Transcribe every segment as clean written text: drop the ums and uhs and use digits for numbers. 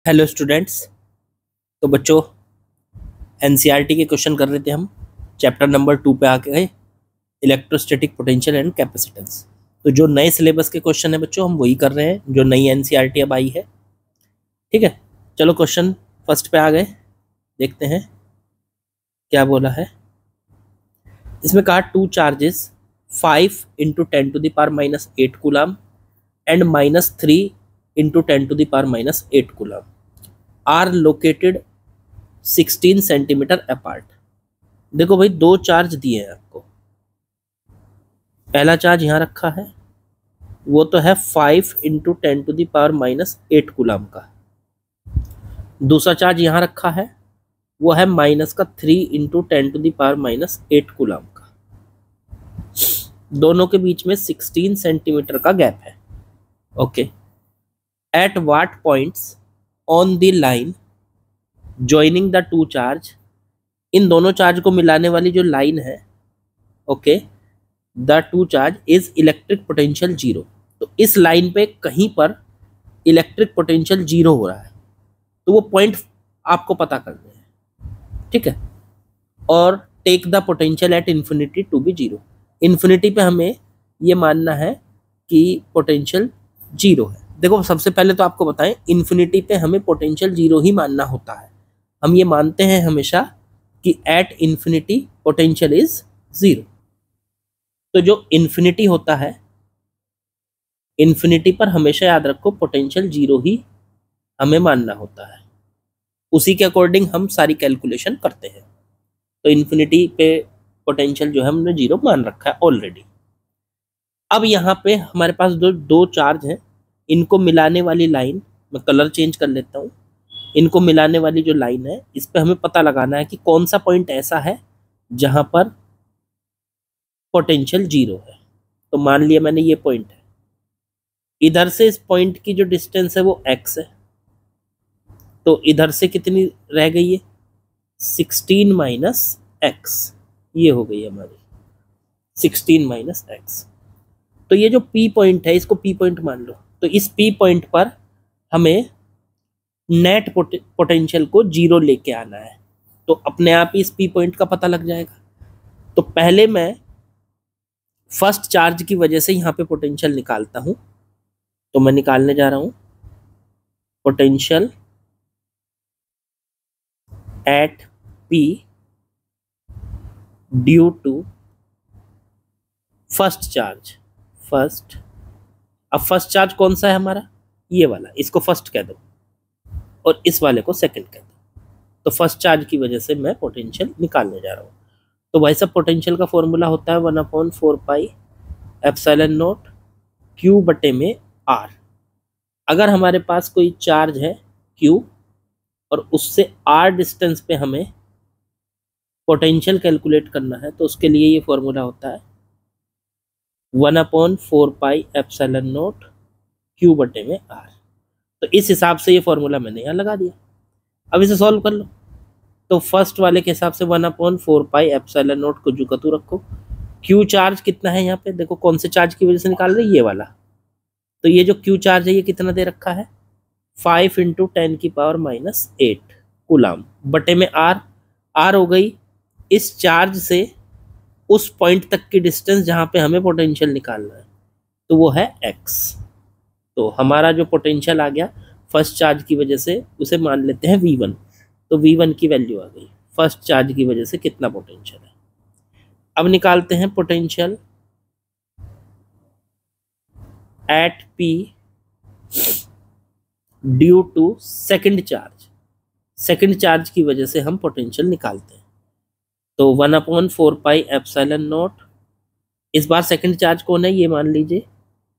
Hello students. तो बच्चों, NCERT के क्वेश्चन कर रहे थे हम। चैप्टर नंबर 2 पे आके गए, इलेक्ट्रोस्टैटिक पोटेंशियल एंड कैपेसिटेंस। तो जो नए सिलेबस के क्वेश्चन है बच्चों, हम वही कर रहे हैं जो नई एनसीईआरटी अब आई है। ठीक है, चलो क्वेश्चन फर्स्ट पे आ गए, देखते हैं क्या बोला है। इसमें कहा 2 charges 5 into 10⁻⁻8 coulomb and -3 into 10⁻⁻8 coulomb are located 16 centimetre apart. देखो भाई, दो चार्ज दिए हैं आपको। पहला चार्ज यहाँ रखा है, वो तो है 5 इंटू 10⁻⁻8 कूलम का। दूसरा चार्ज यहाँ रखा है, वो है -3 इंटू 10⁻⁻8 कूलम का। दोनों के बीच में 16 सेंटीमीटर का गैप है। Okay, at what points on the line joining the two charge, इन दोनों चार्ज को मिलाने वाली जो लाइन है, okay, the two charge is electric potential zero. तो इस लाइन पे कहीं पर इलेक्ट्रिक पोटेंशियल जीरो हो रहा है, तो वो पॉइंट आपको पता करने हैं। ठीक है, और take the potential at infinity to be zero. Infinity पे हमें ये मानना है कि पोटेंशियल जीरो है। देखो, सबसे पहले तो आपको बताएं, इन्फिनिटी पे हमें पोटेंशियल जीरो ही मानना होता है। हम ये मानते हैं हमेशा कि at infinity potential is zero. तो जो इन्फिनिटी होता है, इन्फिनिटी पर हमेशा याद रखो पोटेंशियल जीरो ही हमें मानना होता है। उसी के अकॉर्डिंग हम सारी कैलकुलेशन करते हैं। तो इन्फिनिटी पे पोटेंशियल जो है हमने जीरो मान रखा है ऑलरेडी। अब यहाँ पे हमारे पास दो चार्ज हैं, इनको मिलाने वाली लाइन, मैं कलर चेंज कर लेता हूँ। इनको मिलाने वाली जो लाइन है, इस पे हमें पता लगाना है कि कौन सा पॉइंट ऐसा है जहां पर पोटेंशियल जीरो है। तो मान लिया मैंने ये पॉइंट है, इधर से इस पॉइंट की जो डिस्टेंस है वो x है। तो इधर से कितनी रह गई है, 16 माइनस x। ये हो गई हमारी 16 माइनस x। तो ये जो p पॉइंट है, इसको p पॉइंट मान लो। तो इस p पॉइंट पर हमें नेट पोटेंशियल को जीरो लेके आना है। तो अपने आप ही इस p पॉइंट का पता लग जाएगा। तो पहले मैं फर्स्ट चार्ज की वजह से यहाँ पे पोटेंशियल निकालता हूँ। तो मैं निकालने जा रहा हूँ potential at P due to first charge. अब फर्स्ट चार्ज कौन सा है हमारा, ये वाला, इसको फर्स्ट कह दो और इस वाले को सेकंड कह दो। तो फर्स्ट चार्ज की वजह से मैं पोटेंशियल निकालने जा रहा हूँ। तो भाई सब, पोटेंशियल का फॉर्मूला होता है 1/4πε0 Q बटे में R। अगर हमारे पास कोई चार्ज है Q और उससे R डिस्टेंस पे हमें पोटेंशियल कैलकुलेट करना है, तो उसके लिए ये फॉर्मूला होता है 1/4πε0 Q बटे में R। तो इस हिसाब से ये फॉर्मूला मैंने यहाँ लगा दिया। अब इसे सॉल्व कर लो। तो फर्स्ट वाले के हिसाब से 1/4πε0 को जो कतू रखो। Q चार्ज कितना है यहाँ पे, देखो कौन से चार्ज की वजह से निकाल रहे, ये वाला। तो ये जो Q चार्ज है, ये कितना दे रखा है, 5 इंटू 10⁻⁻8 कूलम बटे में R हो गई इस चार्ज से उस पॉइंट तक की डिस्टेंस जहाँ पे हमें पोटेंशियल निकालना है, तो वो है x। तो हमारा जो पोटेंशियल आ गया फर्स्ट चार्ज की वजह से, उसे मान लेते हैं V1। तो V1 की वैल्यू आ गई फर्स्ट चार्ज की वजह से कितना पोटेंशियल है। अब निकालते हैं potential at P due to second charge. Second charge की वजह से हम पोटेंशियल निकालते हैं। तो 1/4πε0, इस बार सेकंड चार्ज कौन है, ये मान लीजिए,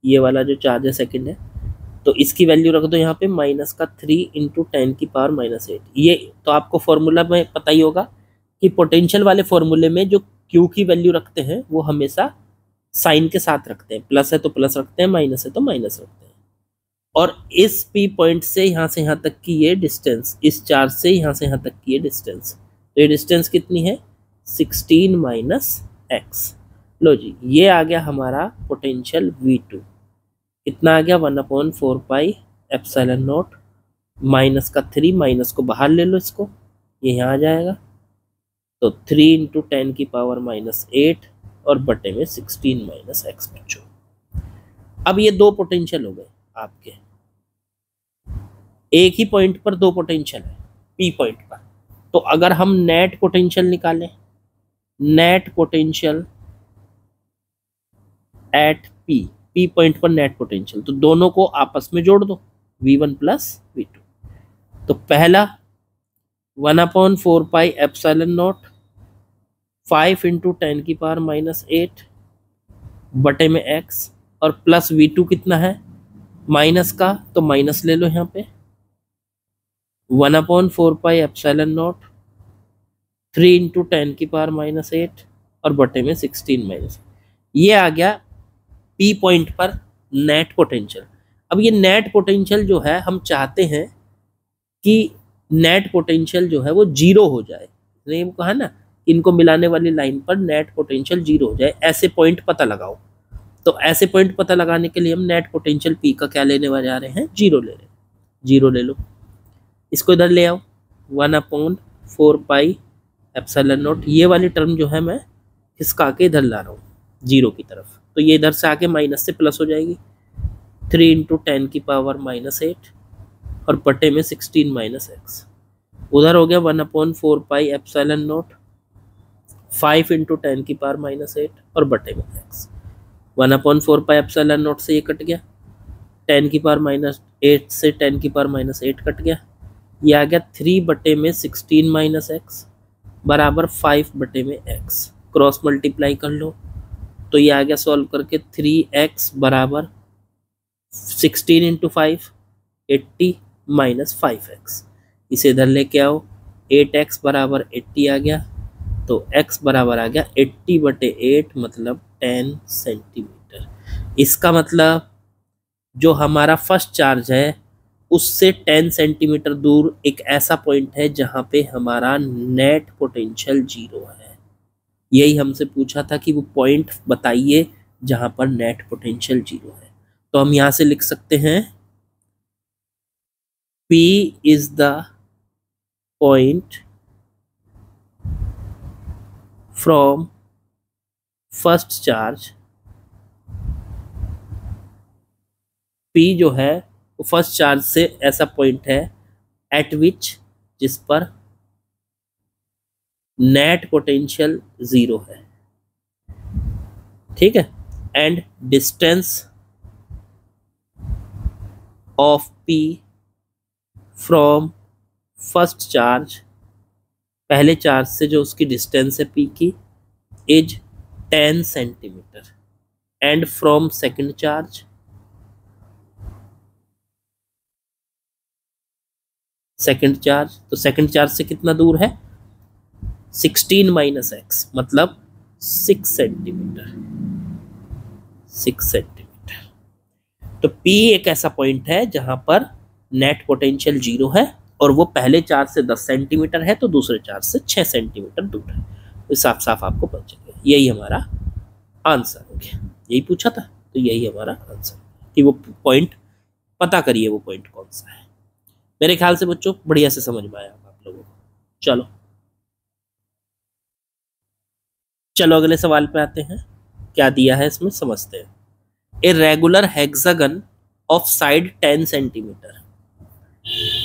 ये वाला जो चार्ज है सेकंड है। तो इसकी वैल्यू रख दो यहाँ पे -3 इंटू 10⁻⁸। ये तो आपको फॉर्मूला में पता ही होगा कि पोटेंशियल वाले फॉर्मूले में जो Q की वैल्यू रखते हैं वो हमेशा साइन के साथ रखते हैं। प्लस है तो प्लस रखते हैं, माइनस है तो माइनस रखते हैं। और इस P पॉइंट से यहाँ तक की ये डिस्टेंस, इस चार्ज से यहाँ तक की ये डिस्टेंस, तो ये डिस्टेंस कितनी है, 16 माइनस x। लो जी, ये आ गया हमारा पोटेंशियल V2। कितना आ गया, 1/4πε0 माइनस का 3, माइनस को बाहर ले लो, इसको ये यहाँ आ जाएगा, तो 3 इंटू 10 की पावर -8 और बटे में 16 माइनस एक्स बच्चों। अब ये दो पोटेंशियल हो गए आपके, एक ही पॉइंट पर दो पोटेंशियल है पी पॉइंट पर। तो अगर हम नेट पोटेंशियल निकालें, net potential at P point पर नेट पोटेंशियल, तो दोनों को आपस में जोड़ दो, V1 प्लस V2। तो पहला 1/4 पाई एप्सिलॉन नॉट 5 इंटू 10 की पावर -8 बटे में x, और प्लस V2 कितना है माइनस का, तो माइनस ले लो यहाँ पे 1/4 पाई एप्सिलॉन नॉट 3 इंटू 10 की पावर -8 और बटे में 16 माइनस। ये आ गया पी पॉइंट पर नेट पोटेंशियल। अब ये नेट पोटेंशियल जो है हम चाहते हैं कि नेट पोटेंशियल जो है वो जीरो हो जाए, नहीं कहा ना, इनको मिलाने वाली लाइन पर नेट पोटेंशियल जीरो हो जाए, ऐसे पॉइंट पता लगाओ। तो ऐसे पॉइंट पता लगाने के लिए हम नेट पोटेंशियल पी का क्या लेने वाले आ रहे हैं, जीरो ले रहे हैं। जीरो ले लो, इसको इधर ले आओ, 1/4 पाई एप्सिलॉन नॉट, ये वाली टर्म जो है मैं खिसका के इधर ला रहा हूँ जीरो की तरफ, तो ये इधर से आके माइनस से प्लस हो जाएगी, 3 इंटू 10 की पावर -8 और बटे में 16 माइनस एक्स। उधर हो गया 1/4 पाई एप्सिलॉन नॉट 5 इंटू 10 की पावर -8 और बटे में एक्स। 1/4 पाई एप्सिलॉन नॉट से ये कट गया, 10 की पावर -8 से 10 की पावर -8 कट गया, ये आ गया 3 बटे में 16 माइनस एक्स बराबर 5 बटे में एक्स। क्रॉस मल्टीप्लाई कर लो, तो ये आ गया सॉल्व करके 3x बराबर 16 इंटू 5 80 माइनस 5x। इसे इधर लेके आओ, 8x बराबर 80 आ गया, तो x बराबर आ गया 80 बटे 8 मतलब 10 सेंटीमीटर। इसका मतलब जो हमारा फर्स्ट चार्ज है उससे 10 सेंटीमीटर दूर एक ऐसा पॉइंट है जहां पे हमारा नेट पोटेंशियल जीरो है। यही हमसे पूछा था कि वो पॉइंट बताइए जहां पर नेट पोटेंशियल जीरो है। तो हम यहां से लिख सकते हैं P is the point from first charge, P जो है वो फर्स्ट चार्ज से ऐसा पॉइंट है एट विच, जिस पर नेट पोटेंशियल जीरो है, ठीक है, and distance of P from first charge, पहले चार्ज से जो उसकी डिस्टेंस है P की, is 10 centimetre, and from second charge, second charge, तो सेकंड चार्ज से कितना दूर है 16 माइनस एक्स मतलब 6 सेंटीमीटर, 6 सेंटीमीटर। तो P एक ऐसा पॉइंट है जहां पर नेट पोटेंशियल जीरो है और वो पहले चार्ज से 10 सेंटीमीटर है तो दूसरे चार्ज से 6 सेंटीमीटर दूर है। तो साफ साफ आपको पता चल गया, यही हमारा आंसर हो गया। यही पूछा था तो यही हमारा आंसर कि वो पॉइंट पता करिए, वो पॉइंट कौन सा है। मेरे ख्याल से बच्चों बढ़िया से समझ में आया आप लोगों को। चलो अगले सवाल पे आते हैं, क्या दिया है इसमें समझते हैं। A regular hexagon of side 10 centimetre.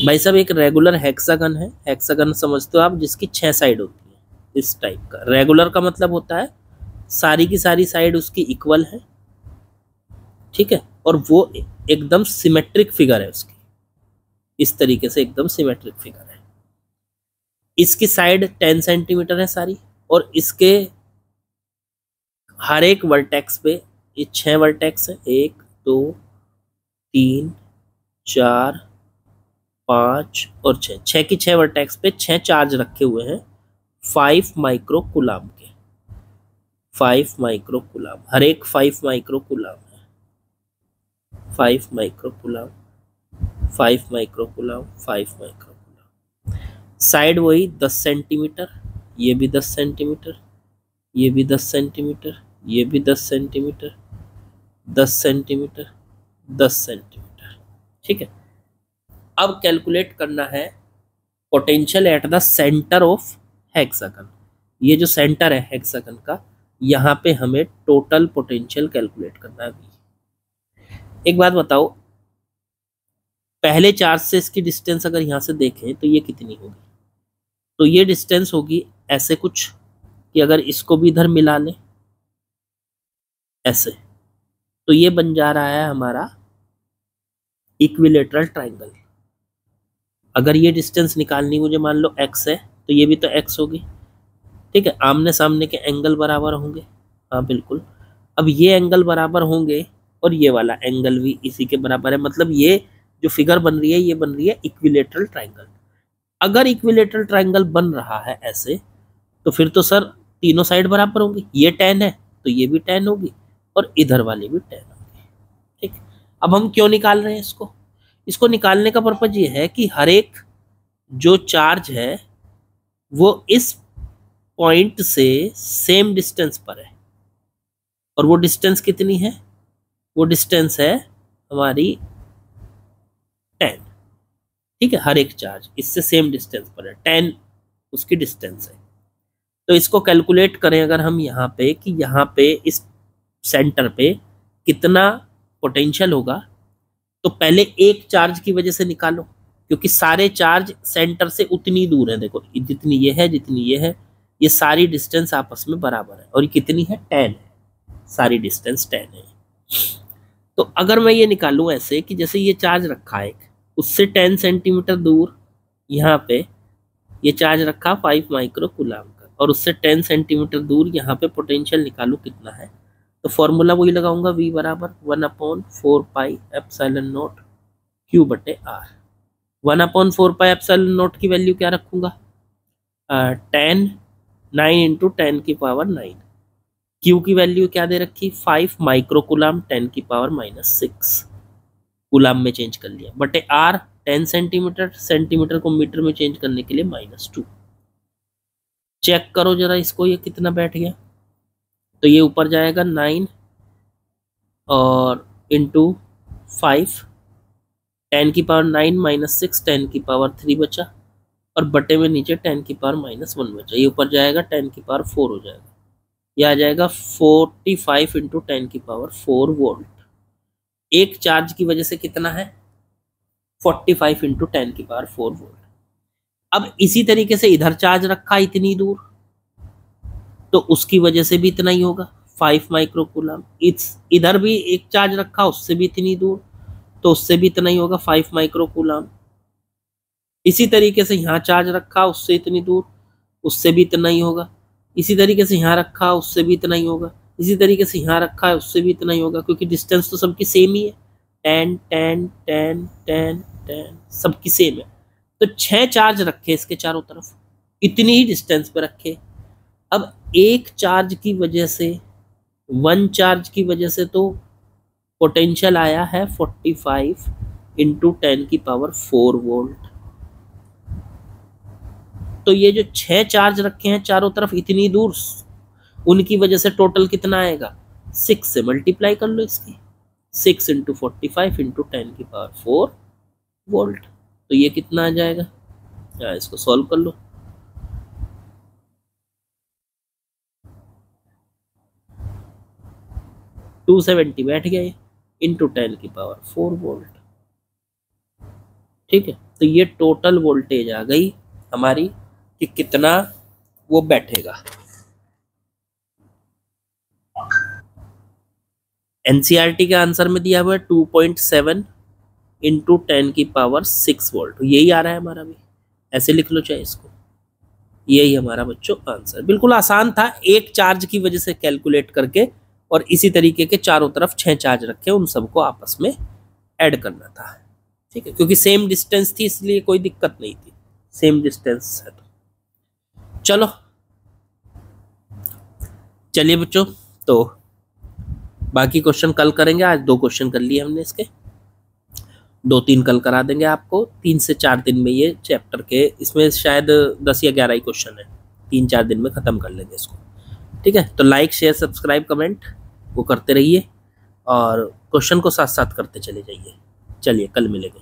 भाई साहब एक रेगुलर हेक्सागन है, हेक्सागन समझते हो आप, जिसकी 6 साइड होती है, इस टाइप का। रेगुलर का मतलब होता है सारी की सारी साइड उसकी इक्वल है, ठीक है, और वो एकदम सिमेट्रिक फिगर है उसकी, इस तरीके से एकदम सिमेट्रिक फिगर है। इसकी साइड 10 सेंटीमीटर है सारी, और इसके हर एक वर्टेक्स पे, ये 6 वर्टेक्स है, 1 2 3 4 5 और 6 की 6 वर्टेक्स पे 6 चार्ज रखे हुए हैं 5 माइक्रो कूलम के, 5 माइक्रो कूलम, हर एक 5 माइक्रो कूलम है, 5 micro coulomb, 5 micro coulomb, 5 micro coulomb. Side वही 10 सेंटीमीटर, ये भी 10 सेंटीमीटर, ये भी 10 सेंटीमीटर, ये भी 10 सेंटीमीटर, 10 सेंटीमीटर, 10 सेंटीमीटर, ठीक है। अब कैलकुलेट करना है potential at the centre of hexagon. ये जो सेंटर है हेक्सागन का, यहाँ पे हमें टोटल पोटेंशियल कैलकुलेट करना है। एक बात बताओ, पहले चार्ज से इसकी डिस्टेंस अगर यहाँ से देखें तो ये कितनी होगी? तो ये डिस्टेंस होगी ऐसे कुछ कि अगर इसको भी इधर मिला लें ऐसे, तो ये बन जा रहा है हमारा इक्विलेटरल ट्राइंगल। अगर ये डिस्टेंस निकालनी मुझे मान लो x है, तो ये भी तो x होगी, ठीक है। आमने सामने के एंगल बराबर होंगे, हाँ बिल्कुल। अब ये एंगल बराबर होंगे और ये वाला एंगल भी इसी के बराबर है, मतलब ये जो फिगर बन रही है ये बन रही है इक्विलेटरल ट्राइंगल। अगर इक्विलेटरल ट्राइंगल बन रहा है ऐसे, तो फिर तो सर तीनों साइड बराबर होंगी। ये tan है तो ये भी tan होगी और इधर वाली भी tan होगी, ठीक। अब हम क्यों निकाल रहे हैं इसको? इसको निकालने का पर्पज ये है कि हर एक जो चार्ज है वो इस पॉइंट से सेम डिस्टेंस पर है, और वो डिस्टेंस कितनी है? वो डिस्टेंस है हमारी 10, ठीक है। हर एक चार्ज इससे सेम डिस्टेंस पर है, 10 उसकी डिस्टेंस है। तो इसको कैलकुलेट करें अगर हम यहाँ पे कि यहाँ पे इस सेंटर पे कितना पोटेंशियल होगा, तो पहले एक चार्ज की वजह से निकालो, क्योंकि सारे चार्ज सेंटर से उतनी दूर है। देखो जितनी ये है जितनी ये है, ये सारी डिस्टेंस आपस में बराबर है, और ये कितनी है? 10 है, सारी डिस्टेंस 10 है। तो अगर मैं ये निकालूं ऐसे कि जैसे ये चार्ज रखा है उससे 10 सेंटीमीटर दूर यहाँ पे ये चार्ज रखा 5 माइक्रो कूलम का, और उससे 10 सेंटीमीटर दूर यहाँ पे पोटेंशियल निकालूं कितना है, तो फॉर्मूला वही लगाऊंगा, V बराबर 1/4 पाई एप्सिलॉन नॉट Q बटे R। 1/4 पाई एप्सिलॉन नॉट की वैल्यू क्या रखूंगा? 10 9 इंटू 10 की पावर 9। Q की वैल्यू क्या दे रखी? 5 माइक्रो कूलम 10 की पावर -6 कूलम में चेंज कर लिया, बटे R 10 सेंटीमीटर, सेंटीमीटर को मीटर में चेंज करने के लिए -2। चेक करो जरा इसको, ये कितना बैठ गया? तो ये ऊपर जाएगा 9 और इंटू 5, 10 की पावर 9 -6 10 की पावर 3 बचा, और बटे में नीचे 10 की पावर -1 बचा। ये ऊपर जाएगा 10 की पावर 4 हो जाएगा, ये आ जाएगा 45 इंटू 10 की पावर 4 वोल्ट। एक चार्ज की वजह से कितना है? 45 इंटू 10 की पावर 4 वोल्ट। अब इसी तरीके से इधर चार्ज रखा इतनी दूर, तो उसकी वजह से भी इतना ही होगा, 5 माइक्रो कूलम। इधर भी एक चार्ज रखा उससे भी इतनी दूर, तो उससे भी इतना ही होगा, 5 माइक्रो कूलम। इसी तरीके से यहाँ चार्ज रखा उससे इतनी दूर, उससे भी इतना ही होगा। इसी तरीके से यहाँ रखा उससे भी इतना ही होगा। इसी तरीके से यहाँ रखा है उससे भी इतना ही होगा, क्योंकि डिस्टेंस तो सबकी सेम ही है, 10 10 10 10 10 सबकी सेम है। तो 6 चार्ज रखे इसके चारों तरफ, इतनी ही डिस्टेंस पे रखे। अब एक चार्ज की वजह से, वन चार्ज की वजह से तो पोटेंशियल आया है 45 इंटू 10 की पावर 4 वोल्ट। तो ये जो 6 चार्ज रखे हैं चारों तरफ इतनी दूर, उनकी वजह से टोटल कितना आएगा? 6 से मल्टीप्लाई कर लो इसकी, 6 इंटू 45 इंटू 10 की पावर 4 वोल्ट। तो ये कितना आ जाएगा? इसको सॉल्व कर लो। $270 बैठ गया ये, इंटू 10 की पावर 4 वोल्ट, ठीक है। तो ये टोटल वोल्टेज आ गई हमारी कि कितना वो बैठेगा। एनसीईआरटी के आंसर में दिया हुआ है 2.7 इंटू 10 की पावर 6 वोल्ट, यही आ रहा है हमारा भी, ऐसे लिख लो चाहे इसको। यही हमारा बच्चों आंसर, बिल्कुल आसान था, एक चार्ज की वजह से कैलकुलेट करके, और इसी तरीके के चारों तरफ 6 चार्ज रखे, उन सबको आपस में ऐड करना था, ठीक है। क्योंकि सेम डिस्टेंस थी इसलिए कोई दिक्कत नहीं थी, सेम डिस्टेंस है। तो चलो चलिए बच्चों, तो बाकी क्वेश्चन कल करेंगे। आज 2 क्वेश्चन कर लिए हमने, इसके 2-3 कल करा देंगे आपको। 3 से 4 दिन में ये चैप्टर के, इसमें शायद 10 या 11 ही क्वेश्चन है, 3-4 दिन में ख़त्म कर लेंगे इसको, ठीक है। तो लाइक शेयर सब्सक्राइब कमेंट वो करते रहिए, और क्वेश्चन को साथ साथ करते चले जाइए। चलिए कल मिलेंगे।